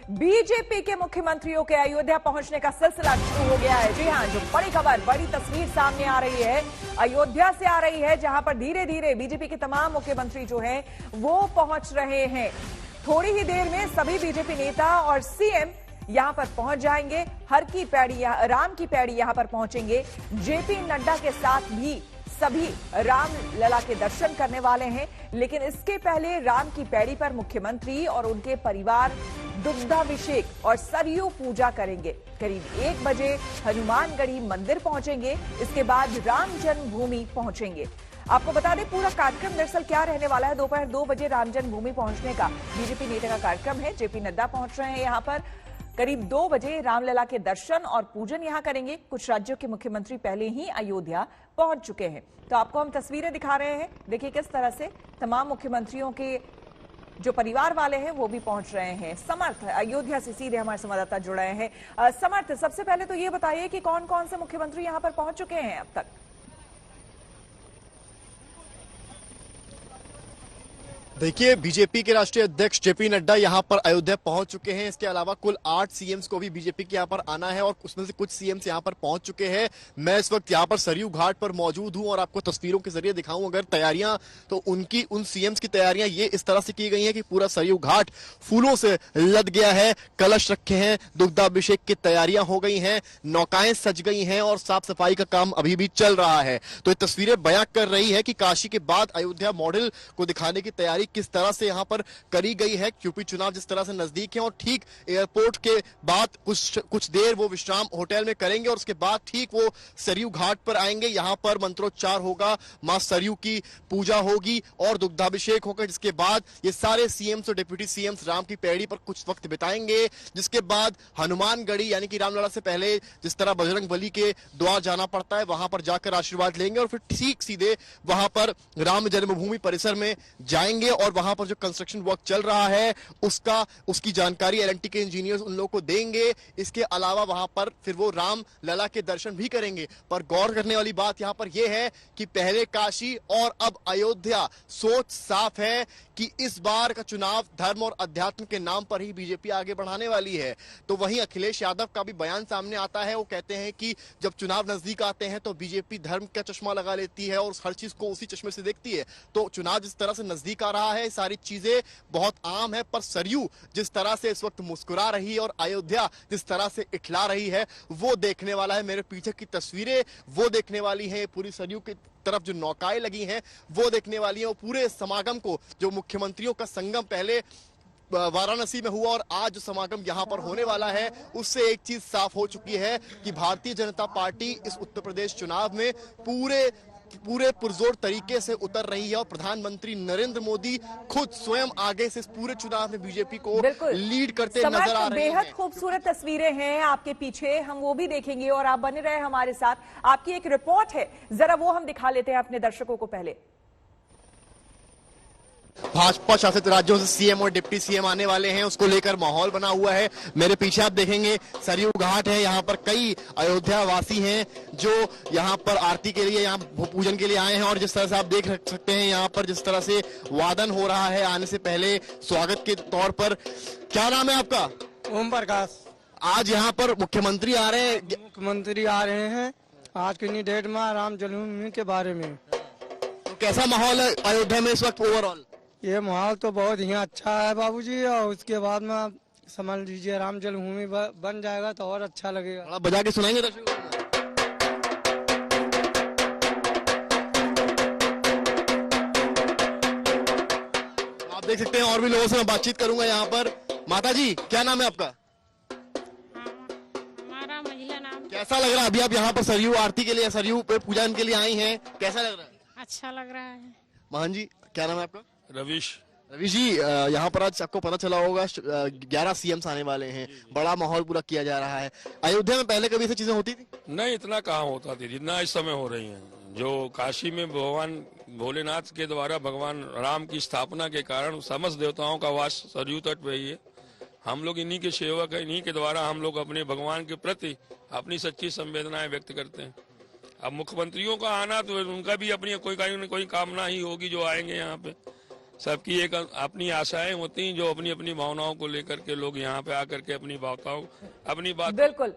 BJP के मुख्यमंत्रियों के अयोध्या पहुंचने का सिलसिला शुरू हो गया है। जी हां, जो बड़ी खबर, बड़ी तस्वीर सामने आ रही है, अयोध्या से आ रही है, जहां पर धीरे धीरे बीजेपी के तमाम मुख्यमंत्री जो हैं वो पहुंच रहे हैं। थोड़ी ही देर में सभी बीजेपी नेता और सीएम यहां पर पहुंच जाएंगे। हर की पैड़ी, राम की पैड़ी यहां पर पहुंचेंगे। जेपी नड्डा के साथ भी सभी राम लला के दर्शन करने वाले हैं। लेकिन इसके पहले राम की पैड़ी पर मुख्यमंत्री और उनके परिवार दुग्धाभिषेक और सरयू पूजा करेंगे। करीब 1 बजे हनुमानगढ़ी मंदिर पहुंचेंगे। इसके बाद राम जन्मभूमि पहुंचेंगे। आपको बता दें पूरा कार्यक्रम दरअसल क्या रहने वाला है। दोपहर 2 बजे राम जन्मभूमि पहुंचने का बीजेपी नेता का कार्यक्रम है। जेपी नड्डा पहुंच रहे हैं यहां पर। करीब 2 बजे रामलला के दर्शन और पूजन यहां करेंगे। कुछ राज्यों के मुख्यमंत्री पहले ही अयोध्या पहुंच चुके हैं। तो आपको हम तस्वीरें दिखा रहे हैं। देखिए किस तरह से तमाम मुख्यमंत्रियों के जो परिवार वाले हैं वो भी पहुंच रहे हैं। समर्थ अयोध्या से सीधे हमारे संवाददाता जुड़ रहे हैं। समर्थ, सबसे पहले तो ये बताइए कि कौन कौन से मुख्यमंत्री यहां पर पहुंच चुके हैं अब तक। देखिए, बीजेपी के राष्ट्रीय अध्यक्ष जेपी नड्डा यहां पर अयोध्या पहुंच चुके हैं। इसके अलावा कुल 8 सीएम्स को भी बीजेपी के यहां पर आना है और उसमें से कुछ सीएम्स यहां पर पहुंच चुके हैं। मैं इस वक्त यहां पर सरयू घाट पर मौजूद हूं और आपको तस्वीरों के जरिए दिखाऊं अगर तैयारियां, तो उन सीएम्स की तैयारियां ये इस तरह से की गई हैं कि पूरा सरयू घाट फूलों से लद गया है। कलश रखे हैं, दुग्धाभिषेक की तैयारियां हो गई हैं, नौकाएं सज गई हैं और साफ सफाई का काम अभी भी चल रहा है। तो ये तस्वीरें बयां कर रही है कि काशी के बाद अयोध्या मॉडल को दिखाने की तैयारी किस तरह से यहां पर करी गई है। यूपी चुनाव जिस तरह से नजदीक है और ठीक एयरपोर्ट के बाद कुछ देर वो विश्राम होटल में करेंगे और उसके बाद ठीक वो सरयू घाट पर आएंगे। यहां पर मंत्रोच्चार होगा, मां सरयू की पूजा होगी और दुग्धाभिषेक होगा, जिसके बाद ये सारे सीएम्स और डिप्टी सीएम्स राम की पैड़ी पर कुछ वक्त बिताएंगे। जिसके बाद हनुमानगढ़ी यानी कि रामलला से पहले जिस तरह बजरंग बली के द्वार जाना पड़ता है वहां पर जाकर आशीर्वाद लेंगे और फिर ठीक सीधे वहां पर राम जन्मभूमि परिसर में जाएंगे और वहां पर जो कंस्ट्रक्शन वर्क चल रहा है उसकी जानकारी एलएनटी के इंजीनियर्स उन लोगों को देंगे। इसके अलावा वहां पर फिर वो राम लला के दर्शन भी करेंगे। पर गौर करने वाली बात यहां पर यह है कि पहले काशी और अब अयोध्या। सोच साफ है कि इस बार का चुनाव धर्म और अध्यात्म के नाम पर ही बीजेपी आगे बढ़ाने वाली है। तो वहीं अखिलेश यादव का भी बयान सामने आता है। वो कहते हैं कि जब चुनाव नजदीक आते हैं तो बीजेपी धर्म का चश्मा लगा लेती है और हर चीज को उसी चश्मे से देखती है। तो चुनाव जिस तरह से नजदीक आ रहा है सारी चीजें बहुत आम है, पर सरयू जिस तरह से इस वक्त मुस्कुरा रही है और अयोध्या जिस तरह से इठला रही है वो देखने वाला है। मेरे पीछे की तस्वीरें वो देखने वाली है। पूरी सरयू की तरफ जो नौकाएं लगी हैं वो देखने वाली है। पूरे समागम को, जो मुख्यमंत्रियों का संगम पहले वाराणसी में हुआ और आज जो समागम यहां पर होने वाला है, उससे एक चीज साफ हो चुकी है कि भारतीय जनता पार्टी इस उत्तर प्रदेश चुनाव में पूरे पुरजोर तरीके से उतर रही है और प्रधानमंत्री नरेंद्र मोदी खुद स्वयं आगे से इस पूरे चुनाव में बीजेपी को लीड करते नजर आ रहे हैं। बेहद खूबसूरत तस्वीरें हैं आपके पीछे, हम वो भी देखेंगे और आप बने रहे हमारे साथ। आपकी एक रिपोर्ट है, जरा वो हम दिखा लेते हैं अपने दर्शकों को। पहले भाजपा शासित राज्यों से सीएम और डिप्टी सीएम आने वाले हैं, उसको लेकर माहौल बना हुआ है। मेरे पीछे आप देखेंगे सरयू घाट है। यहाँ पर कई अयोध्या वासी हैं जो यहाँ पर आरती के लिए, यहाँ पूजन के लिए आए हैं और जिस तरह से आप देख सकते हैं यहाँ पर जिस तरह से वादन हो रहा है आने से पहले स्वागत के तौर पर। क्या नाम है आपका? ओम प्रकाश। आज यहाँ पर मुख्यमंत्री आ रहे हैं। मुख्यमंत्री आ रहे हैं आज की डेट में राम जन्मभूमि के बारे में। तो कैसा माहौल है अयोध्या में इस वक्त ओवरऑल? ये माहौल तो बहुत ही अच्छा है बाबूजी, और उसके बाद में समझ लीजिए राम जन्मभूमि बन जाएगा तो और अच्छा लगेगा। आप बजा के सुनाएंगे दर्शकों? आप देख सकते हैं और भी लोगों से मैं बातचीत करूंगा यहाँ पर। माता जी, क्या नाम है आपका? हमारा महिला नाम। कैसा लग रहा है अभी आप यहाँ पर सरयू आरती के लिए, सरयू पे पूजन के लिए आई हैं, कैसा लग रहा है? अच्छा लग रहा है। मोहन जी, क्या नाम है आपका? रवीश जी, यहाँ पर आज आपको पता चला होगा 11 सीएम्स आने वाले हैं, बड़ा माहौल पूरा किया जा रहा है। अयोध्या में पहले कभी ऐसी चीजें होती थी? नहीं, इतना कहाँ होता थी जितना इस समय हो रही हैं। जो काशी में भगवान भोलेनाथ के द्वारा भगवान राम की स्थापना के कारण समस्त देवताओं का वास सरयू तट पे ही है। हम लोग इन्हीं के सेवक है, इन्हीं के द्वारा हम लोग अपने भगवान के प्रति अपनी सच्ची संवेदनाएं व्यक्त करते हैं। अब मुख्यमंत्रियों का आना तो उनका भी अपनी कोई कामना ही होगी जो आएंगे यहाँ पे। सबकी एक अपनी आशाएं होती हैं, जो अपनी अपनी भावनाओं को लेकर के लोग यहाँ पे आकर के अपनी बात बिल्कुल